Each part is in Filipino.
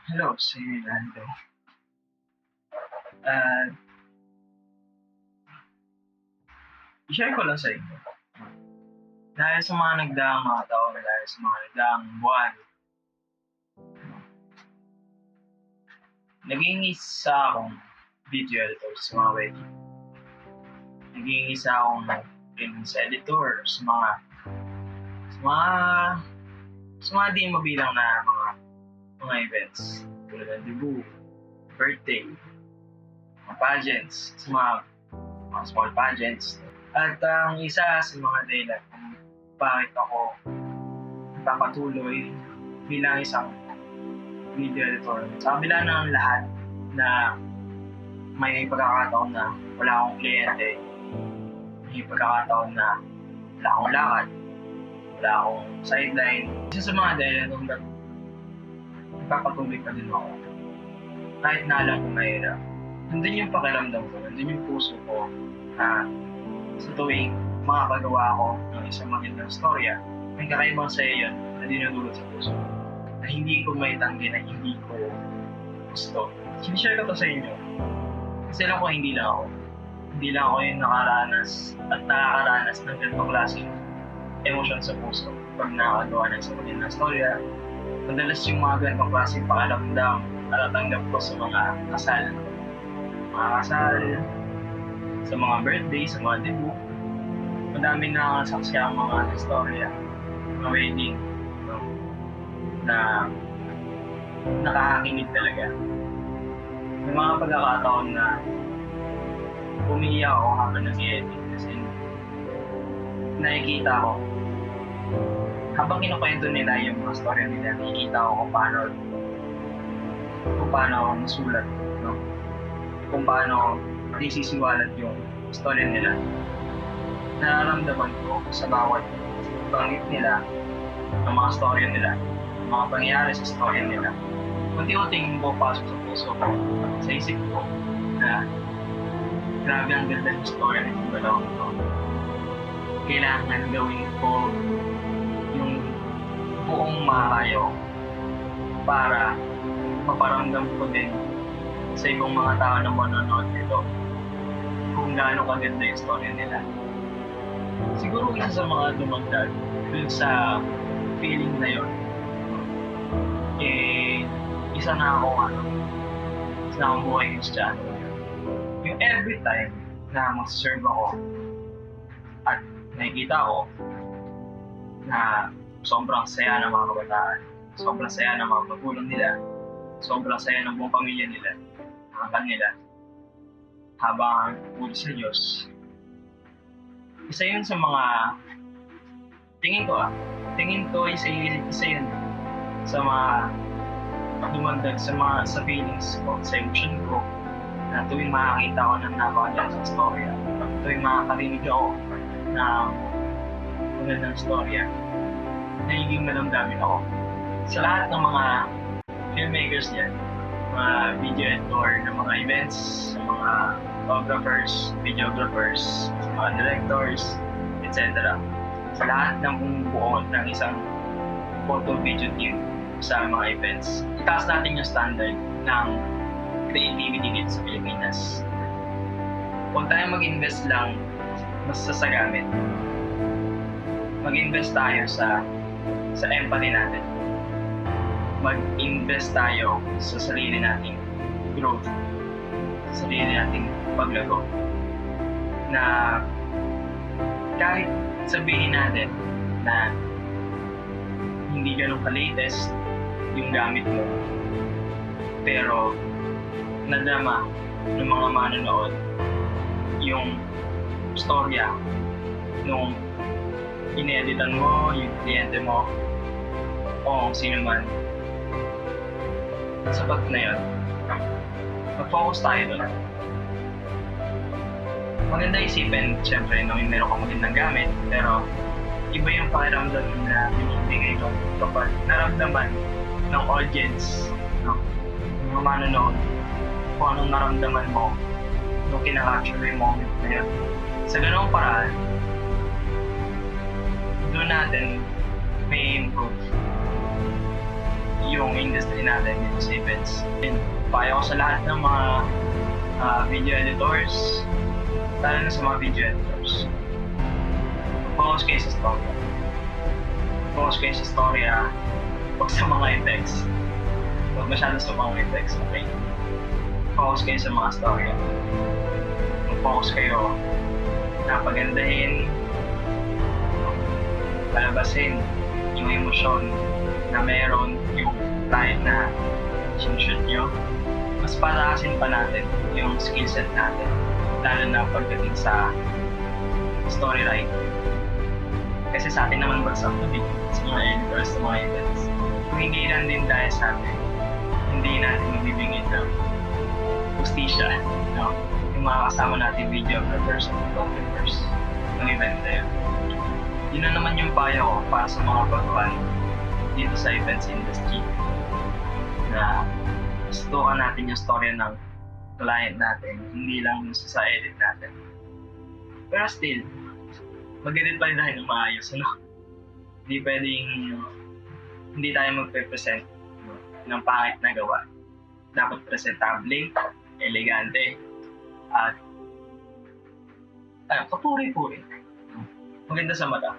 Hello, si Lando. At i-share ko lang sa inyo. Dahil sa mga nagdaang mga taon, dahil sa mga nagdaang buwan, naging isa akong video editor sa mga wedding. Naging isa akong freelance editor sa mga di mabilang na mga events. Tulad ng debut, birthday, mga pageants, sa mga small pageants. At ang isa sa mga dahilan kung bakit ako nagpapatuloy bilang isang video editor. Sa kabila ng lahat na may pagkakataon na wala akong kliyente, may pagkakataon na wala akong lakad, wala akong sideline. Isa sa mga dahilan kung nagpapatuloy pa din ako. Kahit na alam ko mahirap, nandun yung pakiramdam ko, nandun yung puso ko na sa tuwing makakagawa ako ng isang magandang storya, may kakaibang saya yun na dinudulot sa puso ko. Na hindi ko may tanggi, na hindi ko gusto. Sinishare ko to sa inyo. Kasi alam ko hindi lang ako. Hindi lang ako yung nakakaranas ng ganitong klaseng emosyon sa puso pag nakakagawa ng isang magandang storya. Madalas yung mga ganitong klaseng pakaramdam natatanggap ko sa mga kasal. Sa mga birthday, sa mga debut. Madaming nakakasaksi ang mga storya, mga wedding, no? Na nakakakinig talaga. May mga pagkakataon na umiiyak ako habang nag-i-edit kasi nakikita ko habang kinukwento nila yung mga storya nila, nakikita ko kung paano ako nasulat, no? Kung paano nagsisiwalat yung storya nila. Nararamdaman ko sa bawat banggit nila, ng mga storya nila, mga pangyayari sa storya nila. Unti-unting pupasok sa puso ko, sa isip ko, na grabe ang ganda ng storya ng dalawang ito. Kailangan gawin ko yung buong makakayo para maparamdam ko din sa ibang mga tao na manonood nito kung gaano kaganda yung storya nila. Siguro isa sa mga dumagdag dun sa feeling na yun, isa na akong buhay Kristiyano. Yung every time na mag-serve ako at nakikita ko na sobrang saya ng mga kabataan, sobrang saya ng mga magulang nila, sobrang saya ng buong pamilya nila, ng kanila, habang puli sa Diyos. Isa yun sa mga tingin ko isa yun sa mga dumagdag sa feelings ko, sa emotion ko, na tuwing makakita ko ng napakaganda sa storya, tuwing makakarinig ako ng magandang storya, nagiging malamdamin ako. Sa lahat ng mga filmmakers dyan, mga video editor ng mga events, sa mga photographers, videographers, sa mga directors, etc. Sa lahat ng bumubuo ng isang photo-video team sa mga events, itaas natin yung standard ng creativity dito sa Pilipinas. Huwag tayong mag-invest lang basta sa gamit. Mag-invest tayo sa empathy natin. Mag-invest tayo sa sarili nating growth, sa sarili nating paglago. Na kahit sabihin natin na hindi ganun ka-latest yung gamit mo, pero nadama ng mga manonood yung storya nung ineditan mo, yung kliyente mo, o sino man, sapat na yun. Mag-focus tayo doon. Maganda isipin, syempre, nung meron kang magandang gamit, pero iba yung pakiramdam na binibigay ko kapag naramdaman ng audience, no? Ng mga manonood, kung anong naramdaman mo nung kinakapture yung moment na yun. Sa ganung paraan, doon natin may improve yung yung industry natin dito sa events. Payo ko sa lahat ng mga video editors, lalo na sa mga video editors. Focus kayo sa storya. Focus kayo sa storya, huwag sa mga effects. Huwag masyado sa mga effects, okay? Focus kayo sa mga storya. Mag-focus kayo na pagandahin, palabasin yung emosyon na meron yung client na sinushoot nyo. Mas pataasin pa natin yung skill set natin, lalo na pagdating sa storyline. Kasi sa atin naman bagsak na din sa mga editors, sa mga events. Kung hindi lang din dahil sa atin, hindi natin mabibingit ng justisya, no? Yung mga kasama natin videographers at photographers ng event na yun. Yun na naman yung payo ko para sa mga pagpan dito sa events industry, na gustuhan natin yung story ng client natin, hindi lang yung sa edit natin. Pero still, mag-edit pa rin tayo ng maayos, ano? Hindi pwedeng, hindi tayo magpe-present ng pangit na gawa. Dapat presentable, elegante, at kapuri-puri. Maganda sa mata.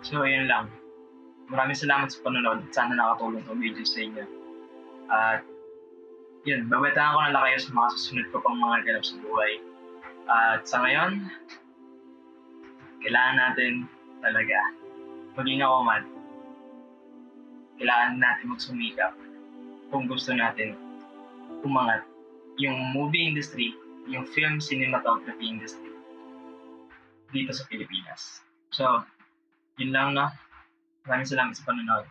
So, yun lang. Maraming salamat sa panonood. Sana nakatulong itong video sa inyo. At yun, babatahan ko na lang kayo sa mga susunod ko pang mga ganap sa buhay. At sa ngayon, kailangan natin talaga maging ako man. Kailangan natin magsumikap kung gusto natin umangat yung movie industry, yung film cinematography industry dito sa Pilipinas. So, yun lang na. Maraming salamat sa panonood.